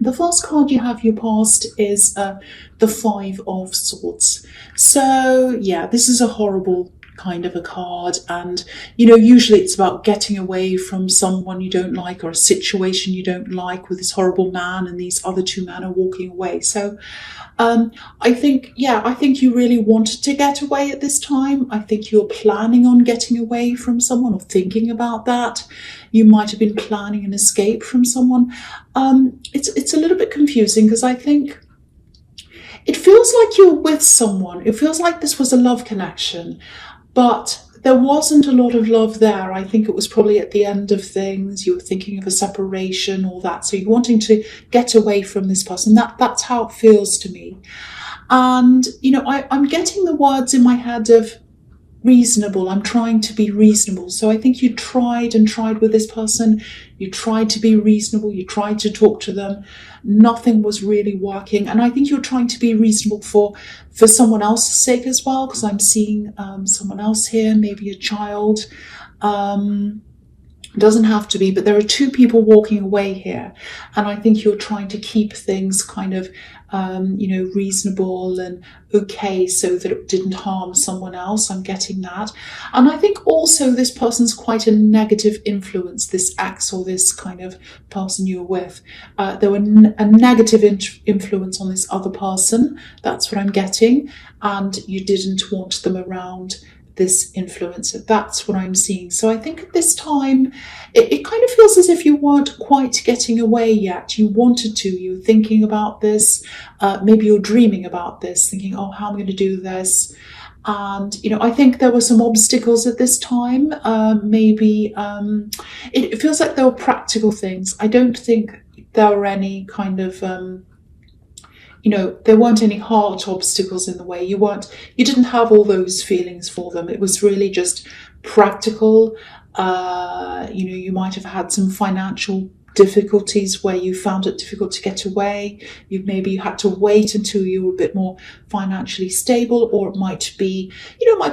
The first card you have your past is the Five of Swords. So, yeah, this is a horrible kind of a card. And, usually it's about getting away from someone you don't like or a situation you don't like with this horrible man, and these other two men are walking away. So, I think you really wanted to get away at this time. I think you're planning on getting away from someone or thinking about that. You might have been planning an escape from someone. It's a little bit confusing because I think it feels like you're with someone. It feels like this was a love connection, but there wasn't a lot of love there. I think it was probably at the end of things. You were thinking of a separation, all that. So you're wanting to get away from this person. That's how it feels to me. And, I'm getting the words in my head of reasonable. I'm trying to be reasonable. So I think you tried and tried with this person. You tried to be reasonable. You tried to talk to them. Nothing was really working. And I think you're trying to be reasonable for someone else's sake as well, because I'm seeing someone else here, maybe a child. Doesn't have to be, but there are two people walking away here. And I think you're trying to keep things kind of, reasonable and okay so that it didn't harm someone else. I'm getting that. And I think also this person's quite a negative influence, this ex or this kind of person you're with. There were a negative influence on this other person. That's what I'm getting. And you didn't want them around this influencer. That's what I'm seeing. So I think at this time, it kind of feels as if you weren't quite getting away yet. You wanted to, you were thinking about this. Maybe you're dreaming about this, thinking, oh, how am I going to do this? And, I think there were some obstacles at this time. It feels like there were practical things. I don't think there were any kind of, there weren't any heart obstacles in the way. You didn't have all those feelings for them. It was really just practical. You might have had some financial difficulties where you found it difficult to get away. You had to wait until you were a bit more financially stable, or it might be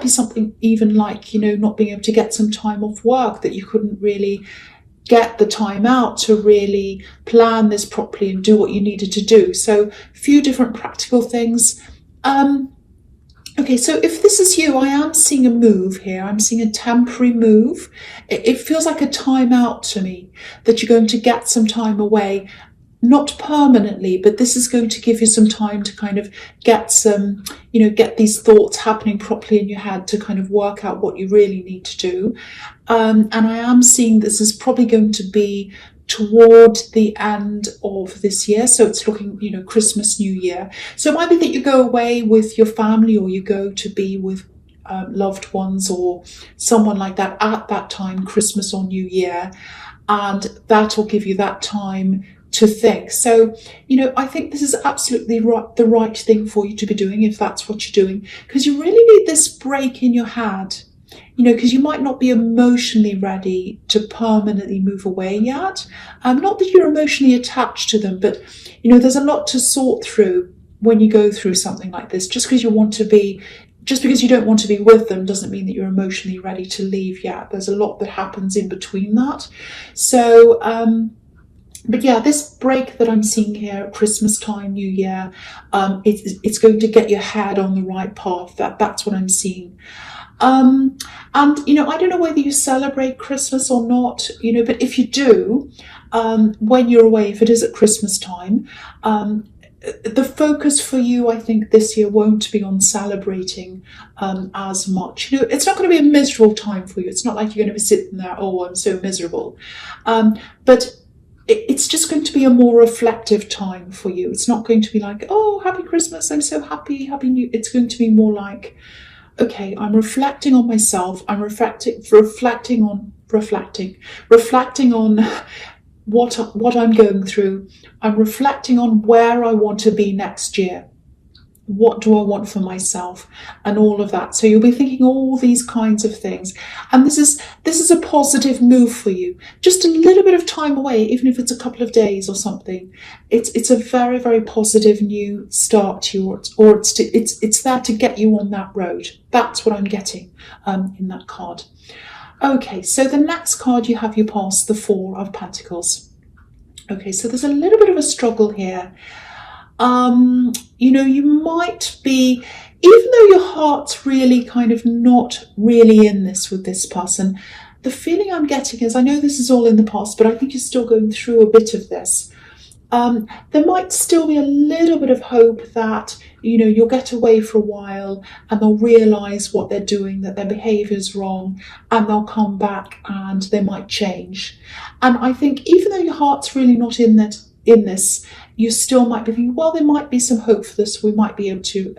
something even like, not being able to get some time off work, that you couldn't really get the time out to really plan this properly and do what you needed to do. So a few different practical things. Okay, so if this is you, I am seeing a move here. I'm seeing a temporary move. It feels like a time out to me, that you're going to get some time away. Not permanently, but this is going to give you some time to kind of get these thoughts happening properly in your head to kind of work out what you really need to do. And I am seeing this is probably going to be toward the end of this year. So it's looking, Christmas, New Year. So it might be that you go away with your family, or you go to be with loved ones or someone like that at that time, Christmas or New Year. And that will give you that time to think. So, I think this is absolutely the right thing for you to be doing, if that's what you're doing, because you really need this break in your head, because you might not be emotionally ready to permanently move away yet. Not that you're emotionally attached to them, but, there's a lot to sort through when you go through something like this. Just because you don't want to be with them doesn't mean that you're emotionally ready to leave yet. There's a lot that happens in between that. So, but yeah, this break that I'm seeing here at Christmas time, New Year, it's going to get your head on the right path. That's what I'm seeing. And, I don't know whether you celebrate Christmas or not, but if you do, when you're away, if it is at Christmas time, the focus for you, I think, this year won't be on celebrating as much. It's not going to be a miserable time for you. It's not like you're going to be sitting there, oh, I'm so miserable. But it's just going to be a more reflective time for you. It's not going to be like, oh, happy Christmas, I'm so happy, happy New. It's going to be more like, okay, I'm reflecting on myself. I'm reflecting on what I'm going through. I'm reflecting on where I want to be next year. What do I want for myself, and all of that. So you'll be thinking all these kinds of things. And this is a positive move for you. Just a little bit of time away, even if it's a couple of days or something. It's a very, very positive new start to you, or it's there to get you on that road. That's what I'm getting in that card. Okay, so the next card you have your past, the Four of Pentacles. Okay, so there's a little bit of a struggle here. You might be, even though your heart's really kind of not really in this with this person, the feeling I'm getting is, I know this is all in the past, but I think you're still going through a bit of this. There might still be a little bit of hope that, you'll get away for a while and they'll realise what they're doing, that their behaviour's wrong, and they'll come back and they might change. And I think even though your heart's really not in this, you still might be thinking, well, there might be some hope for this. We might be able to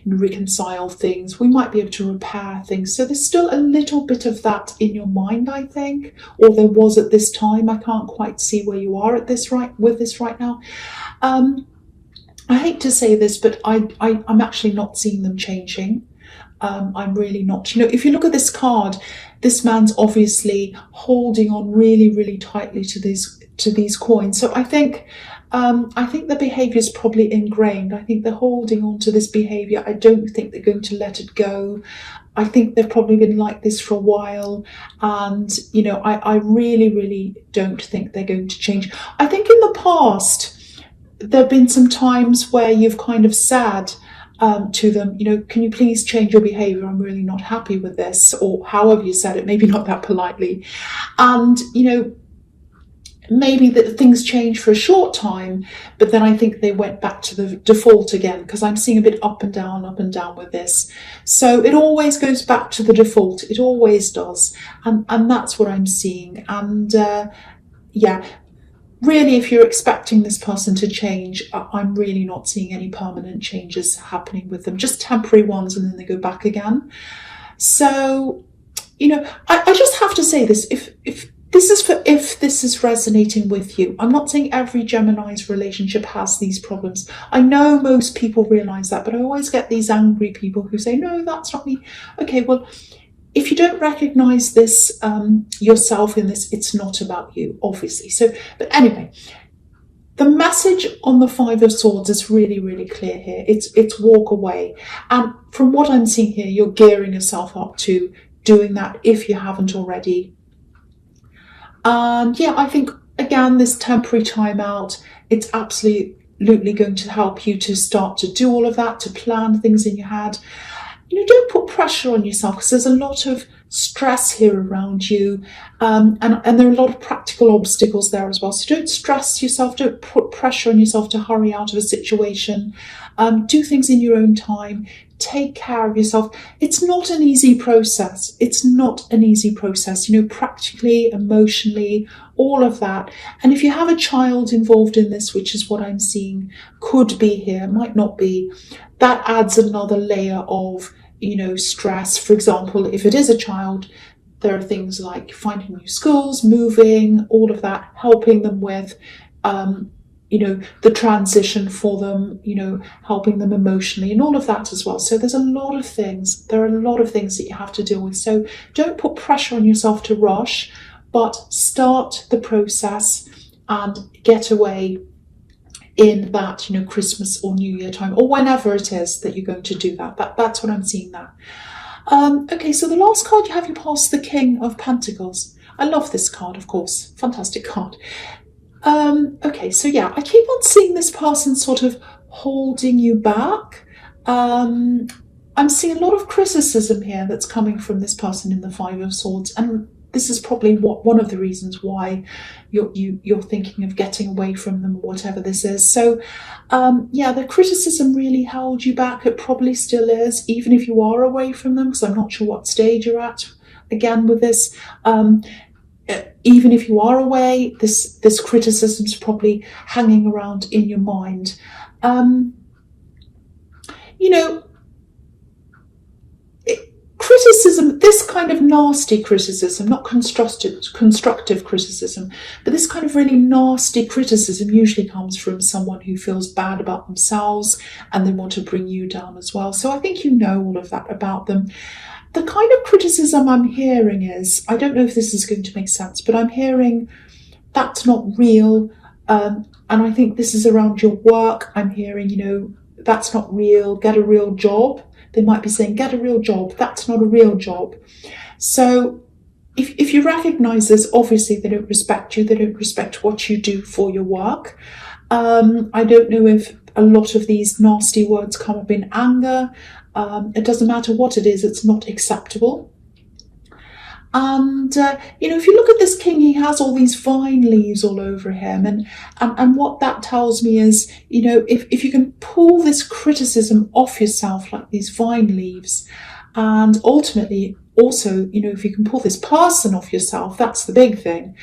reconcile things. We might be able to repair things. So there's still a little bit of that in your mind, I think, or there was at this time. I can't quite see where you are at this right now. I hate to say this, but I'm actually not seeing them changing. I'm really not. If you look at this card, this man's obviously holding on really, really tightly to these coins. So I think the behaviour is probably ingrained. I think they're holding on to this behaviour. I don't think they're going to let it go. I think they've probably been like this for a while. And, I really, really don't think they're going to change. I think in the past, there have been some times where you've kind of said to them, can you please change your behaviour? I'm really not happy with this, or however you said it, maybe not that politely. And, maybe that things change for a short time, but then I think they went back to the default again, because I'm seeing a bit up and down with this. So it always goes back to the default. It always does. And that's what I'm seeing. And really, if you're expecting this person to change, I'm really not seeing any permanent changes happening with them, just temporary ones, and then they go back again. So, I just have to say this, if this is resonating with you. I'm not saying every Gemini's relationship has these problems. I know most people realise that, but I always get these angry people who say, no, that's not me. Okay, well, if you don't recognise this yourself in this, it's not about you, obviously. So, but anyway, the message on the Five of Swords is really, really clear here. It's walk away. And from what I'm seeing here, you're gearing yourself up to doing that if you haven't already. And I think, again, this temporary time out, it's absolutely going to help you to start to do all of that, to plan things in your head. Don't put pressure on yourself, because there's a lot of stress here around you, and there are a lot of practical obstacles there as well. So don't stress yourself, don't put pressure on yourself to hurry out of a situation. Do things in your own time. Take care of yourself. It's not an easy process. Practically, emotionally, all of that. And if you have a child involved in this, which is what I'm seeing, could be here, might not be, that adds another layer of, stress. For example, if it is a child, there are things like finding new schools, moving, all of that, helping them with, the transition for them, helping them emotionally and all of that as well. So there's a lot of things. There are a lot of things that you have to deal with. So don't put pressure on yourself to rush, but start the process and get away in that, Christmas or New Year time, or whenever it is that you're going to do that. That's what I'm seeing there. Okay, so the last card you have, you pass the King of Pentacles. I love this card, of course. Fantastic card. Okay, so I keep on seeing this person sort of holding you back. I'm seeing a lot of criticism here that's coming from this person in the Five of Swords, and this is probably one of the reasons why you're thinking of getting away from them, or whatever this is. So, the criticism really held you back. It probably still is, even if you are away from them, because I'm not sure what stage you're at, again, with this. Even if you are away, this criticism is probably hanging around in your mind. Criticism, this kind of nasty criticism, not constructive criticism, but this kind of really nasty criticism usually comes from someone who feels bad about themselves and they want to bring you down as well. So I think you know all of that about them. The kind of criticism I'm hearing is, I don't know if this is going to make sense, but I'm hearing that's not real. And I think this is around your work. I'm hearing, that's not real. Get a real job. They might be saying, get a real job. That's not a real job. So if you recognize this, obviously they don't respect you, they don't respect what you do for your work. I don't know if a lot of these nasty words come up in anger. It doesn't matter what it is, it's not acceptable. And, if you look at this king, he has all these vine leaves all over him. And what that tells me is, if you can pull this criticism off yourself like these vine leaves, and ultimately also, if you can pull this person off yourself, that's the big thing.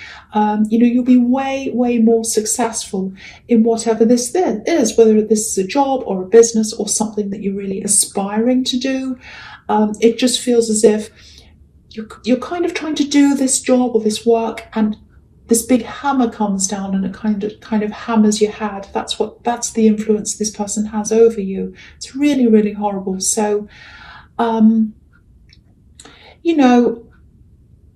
You'll be way, way more successful in whatever this is, whether this is a job or a business or something that you're really aspiring to do. It just feels as if you're kind of trying to do this job or this work, and this big hammer comes down and it kind of hammers your head. That's the influence this person has over you. It's really, really horrible. So,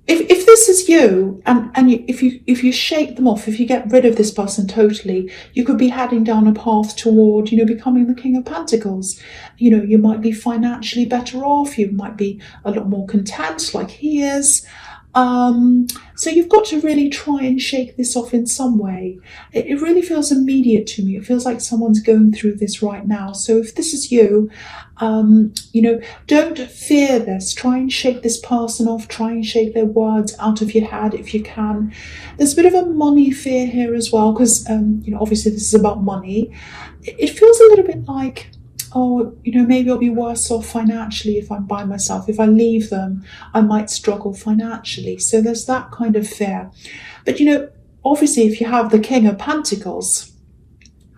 if this is you, and if you shake them off, if you get rid of this person totally, you could be heading down a path toward, becoming the King of Pentacles. You might be financially better off. You might be a lot more content, like he is. So you've got to really try and shake this off in some way. It really feels immediate to me. It feels like someone's going through this right now. So if this is you, don't fear this. Try and shake this person off. Try and shake their words out of your head if you can. There's a bit of a money fear here as well, because, obviously this is about money. It feels a little bit like, maybe I'll be worse off financially if I'm by myself. If I leave them, I might struggle financially. So there's that kind of fear. But, obviously if you have the King of Pentacles,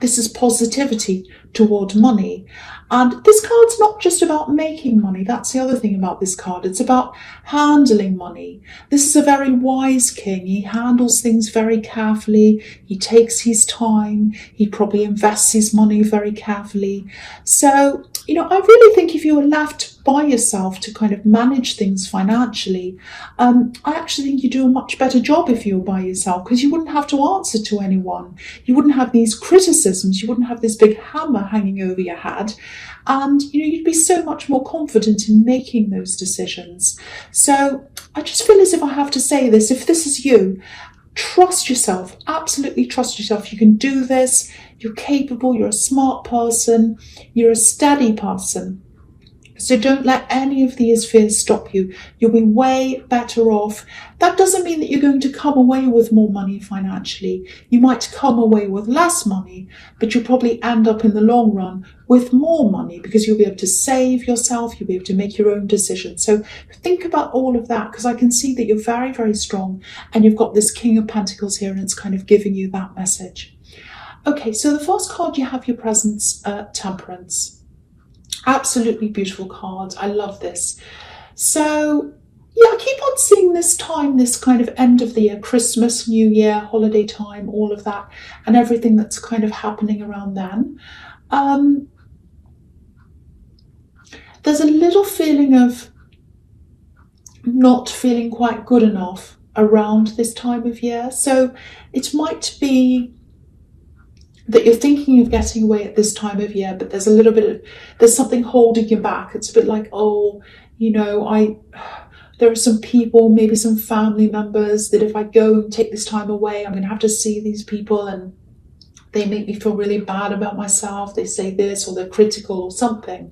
this is positivity toward money. And this card's not just about making money. That's the other thing about this card. It's about handling money. This is a very wise king. He handles things very carefully. He takes his time. He probably invests his money very carefully. So, I really think if you were left by yourself to kind of manage things financially, I actually think you do a much better job if you were by yourself, because you wouldn't have to answer to anyone. You wouldn't have these criticisms. You wouldn't have this big hammer hanging over your head. And, you'd be so much more confident in making those decisions. So I just feel as if I have to say this. If this is you, trust yourself, absolutely trust yourself. You can do this. You're capable. You're a smart person. You're a steady person. So don't let any of these fears stop you. You'll be way better off. That doesn't mean that you're going to come away with more money financially. You might come away with less money, but you'll probably end up in the long run with more money, because you'll be able to save yourself. You'll be able to make your own decisions. So think about all of that, because I can see that you're very, very strong, and you've got this King of Pentacles here, and it's kind of giving you that message. Okay, so the first card you have, your presence, Temperance. Absolutely beautiful card. I love this. So, I keep on seeing this time, this kind of end of the year, Christmas, New Year, holiday time, all of that, and everything that's kind of happening around then. There's a little feeling of not feeling quite good enough around this time of year. So it might be that you're thinking of getting away at this time of year, but there's a little bit of, there's something holding you back. It's a bit like, there are some people, maybe some family members, that if I go and take this time away, I'm going to have to see these people, and they make me feel really bad about myself. They say this, or they're critical or something.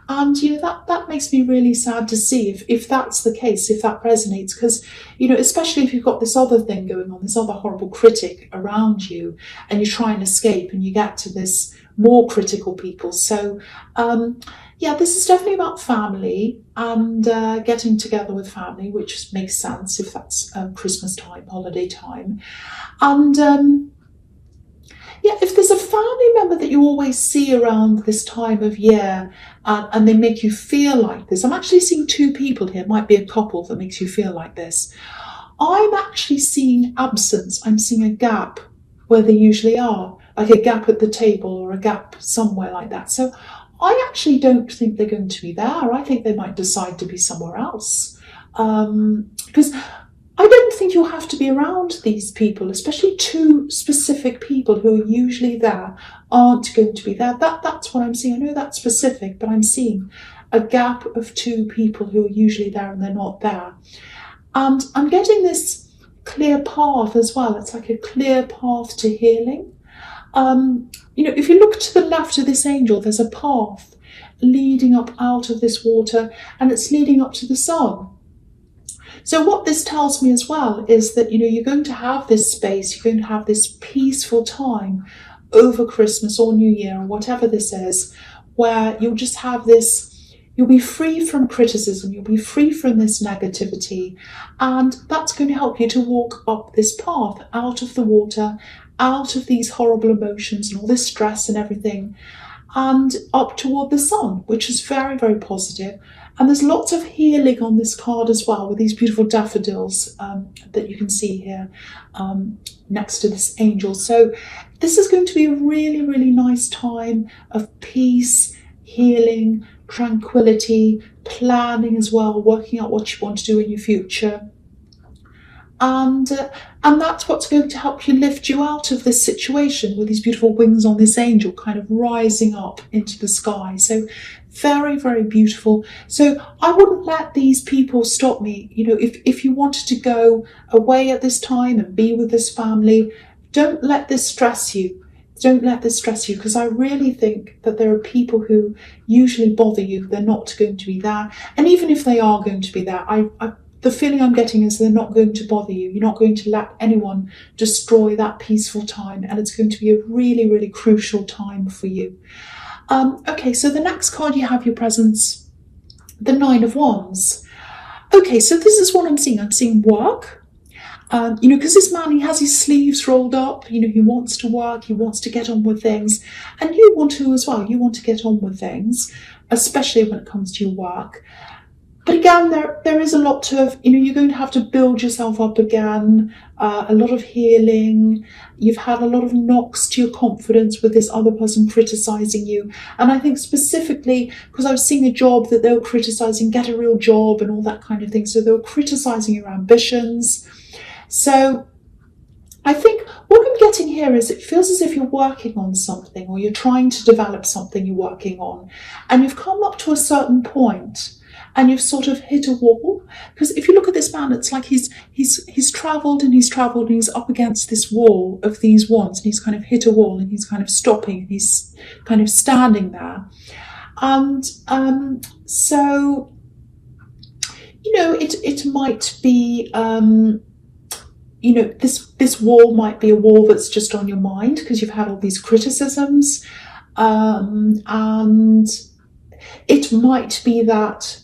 And, that makes me really sad to see if that's the case, if that resonates, because, especially if you've got this other thing going on, this other horrible critic around you, and you try and escape and you get to this more critical people. So, this is definitely about family and getting together with family, which makes sense if that's Christmas time, holiday time. And, if there's a family member that you always see around this time of year, and they make you feel like this, I'm actually seeing two people here. It might be a couple that makes you feel like this. I'm actually seeing absence. I'm seeing a gap where they usually are, like a gap at the table or a gap somewhere like that. So I actually don't think they're going to be there. I think they might decide to be somewhere else. Because I don't think you'll have to be around these people, especially two specific people who are usually there aren't going to be there. That's what I'm seeing. I know that's specific, but I'm seeing a gap of two people who are usually there and they're not there. And I'm getting this clear path as well. It's like a clear path to healing. If you look to the left of this angel, there's a path leading up out of this water, and it's leading up to the sun. So what this tells me as well is that, you're going to have this space, you're going to have this peaceful time over Christmas or New Year or whatever this is, where you'll just have this, you'll be free from criticism, you'll be free from this negativity, and that's going to help you to walk up this path out of the water, out of these horrible emotions and all this stress and everything, and up toward the sun, which is very, very positive. And there's lots of healing on this card as well, with these beautiful daffodils that you can see here next to this angel. So this is going to be a really, really nice time of peace, healing, tranquility, planning as well, working out what you want to do in your future. And that's what's going to help you lift you out of this situation, with these beautiful wings on this angel kind of rising up into the sky. So very, very beautiful. So I wouldn't let these people stop me. If you wanted to go away at this time and be with this family, don't let this stress you. Don't let this stress you, because I really think that there are people who usually bother you. They're not going to be there. And even if they are going to be there, the feeling I'm getting is they're not going to bother you. You're not going to let anyone destroy that peaceful time, and it's going to be a really, really crucial time for you. Okay, so the next card you have your presents, the Nine of Wands. Okay, so this is what I'm seeing. I'm seeing work. Because this man, he has his sleeves rolled up. He wants to work. He wants to get on with things, and you want to as well. You want to get on with things, especially when it comes to your work. But again, there is a lot of, you're going to have to build yourself up again, a lot of healing. You've had a lot of knocks to your confidence with this other person criticizing you. And I think specifically, because I was seeing a job that they were criticizing, get a real job and all that kind of thing. So they were criticizing your ambitions. So I think what I'm getting here is it feels as if you're working on something, or you're trying to develop something you're working on, and you've come up to a certain point, and you've sort of hit a wall. Because if you look at this man, it's like he's travelled and he's travelled, and he's up against this wall of these wands, and he's kind of hit a wall, and he's kind of stopping, and he's kind of standing there. And so, it might be, this wall might be a wall that's just on your mind because you've had all these criticisms, and it might be that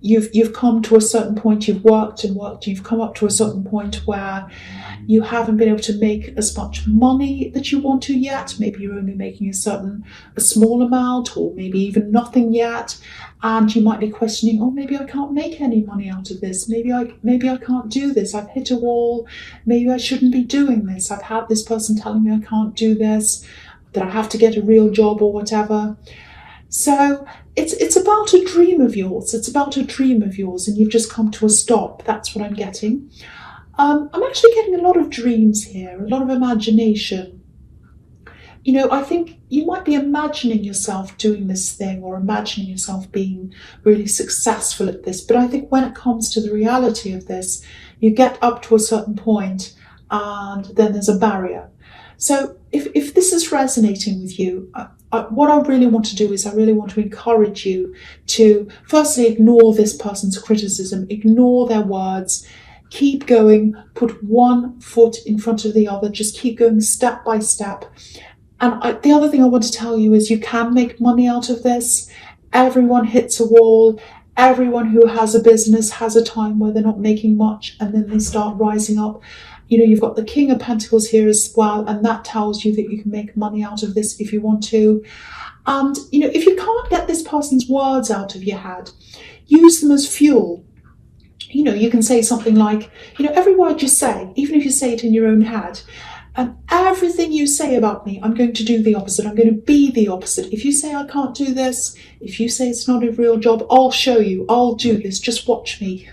you've come to a certain point, you've worked and worked, you've come up to a certain point where you haven't been able to make as much money that you want to yet. Maybe you're only making a small amount, or maybe even nothing yet, and you might be questioning, oh, maybe I can't make any money out of this, maybe I can't do this, I've hit a wall, maybe I shouldn't be doing this, I've had this person telling me I can't do this, that I have to get a real job or whatever. So it's about a dream of yours. It's about a dream of yours, and you've just come to a stop. That's what I'm getting. I'm actually getting a lot of dreams here, a lot of imagination. I think you might be imagining yourself doing this thing, or imagining yourself being really successful at this. But I think when it comes to the reality of this, you get up to a certain point, and then there's a barrier. So if this is resonating with you, what I really want to do is I really want to encourage you to firstly ignore this person's criticism, ignore their words, keep going, put one foot in front of the other, just keep going step by step. And the other thing I want to tell you is you can make money out of this. Everyone hits a wall. Everyone who has a business has a time where they're not making much, and then they start rising up. You've got the King of Pentacles here as well, and that tells you that you can make money out of this if you want to. And, if you can't get this person's words out of your head, use them as fuel. You can say something like, every word you say, even if you say it in your own head, and everything you say about me, I'm going to do the opposite. I'm going to be the opposite. If you say I can't do this, if you say it's not a real job, I'll show you. I'll do this. Just watch me.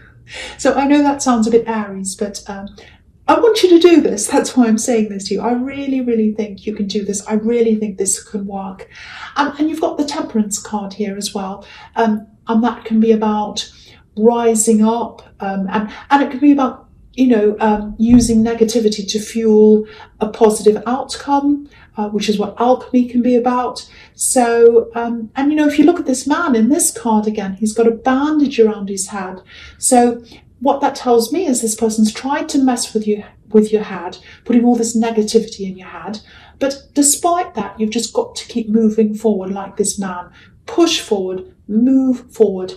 So I know that sounds a bit Aries, but I want you to do this. That's why I'm saying this to you. I really, really think you can do this. I really think this can work. And you've got the Temperance card here as well. And that can be about rising up, and it could be about, using negativity to fuel a positive outcome, which is what alchemy can be about. So, and if you look at this man in this card again, he's got a bandage around his head. So what that tells me is this person's tried to mess with your head, putting all this negativity in your head. But despite that, you've just got to keep moving forward like this man. Push forward, move forward.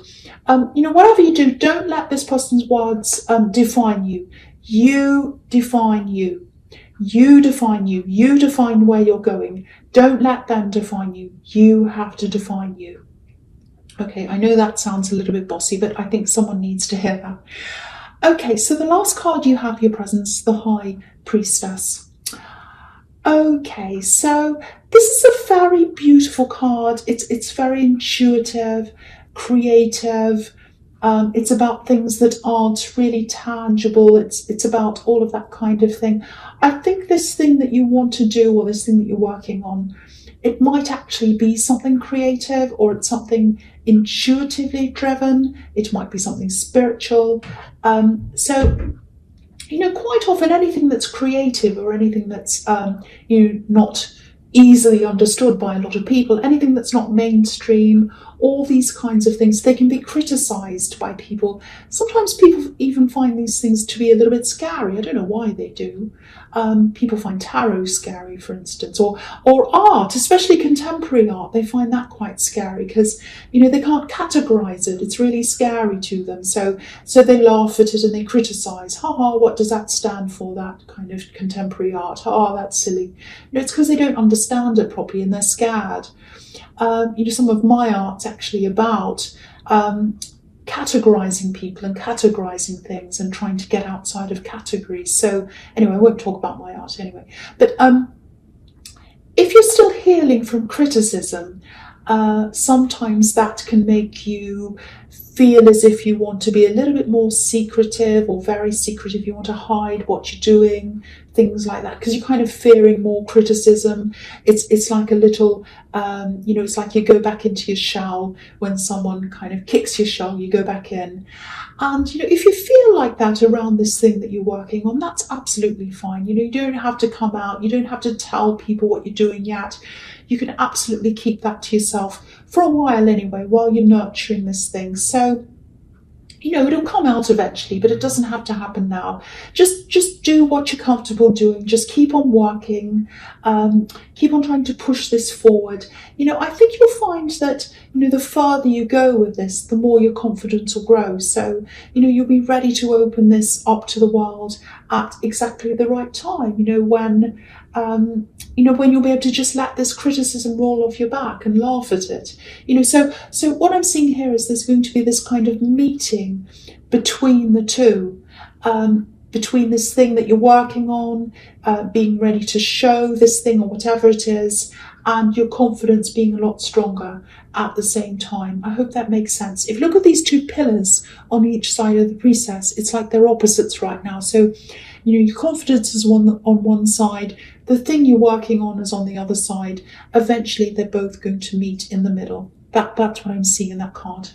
Whatever you do, don't let this person's words define you. You define you. You define you. You define where you're going. Don't let them define you. You have to define you. Okay, I know that sounds a little bit bossy, but I think someone needs to hear that. Okay, so the last card you have, your presence, the High Priestess. Okay, so this is a very beautiful card. It's very intuitive, creative. It's about things that aren't really tangible. It's about all of that kind of thing. I think this thing that you want to do, or this thing that you're working on, it might actually be something creative, or it's something intuitively driven. It might be something spiritual. Quite often anything that's creative, or anything that's, not easily understood by a lot of people, anything that's not mainstream, all these kinds of things, they can be criticized by people. Sometimes people even find these things to be a little bit scary. I don't know why they do. People find tarot scary, for instance, or art, especially contemporary art. They find that quite scary because, they can't categorize it. It's really scary to them. So they laugh at it and they criticize. What does that stand for, that kind of contemporary art? That's silly. It's because they don't understand it properly and they're scared. Some of my art's actually about categorizing people and categorizing things and trying to get outside of categories. So anyway, I won't talk about my art anyway. But if you're still healing from criticism, sometimes that can make you feel as if you want to be a little bit more secretive, or very secretive. You want to hide what you're doing, things like that, because you're kind of fearing more criticism. It's like a little, it's like you go back into your shell when someone kind of kicks your shell, you go back in. And, if you feel like that around this thing that you're working on, that's absolutely fine. You don't have to come out. You don't have to tell people what you're doing yet. You can absolutely keep that to yourself for a while anyway, while you're nurturing this thing. So, it'll come out eventually, but it doesn't have to happen now. Just do what you're comfortable doing. Just keep on working. Keep on trying to push this forward. I think you'll find that, the further you go with this, the more your confidence will grow. So, you'll be ready to open this up to the world at exactly the right time, when you'll be able to just let this criticism roll off your back and laugh at it. So what I'm seeing here is there's going to be this kind of meeting between the two, between this thing that you're working on, being ready to show this thing or whatever it is, and your confidence being a lot stronger at the same time. I hope that makes sense. If you look at these two pillars on each side of the priestess, it's like they're opposites right now. So, your confidence is on one side, the thing you're working on is on the other side. Eventually, they're both going to meet in the middle. That's what I'm seeing in that card.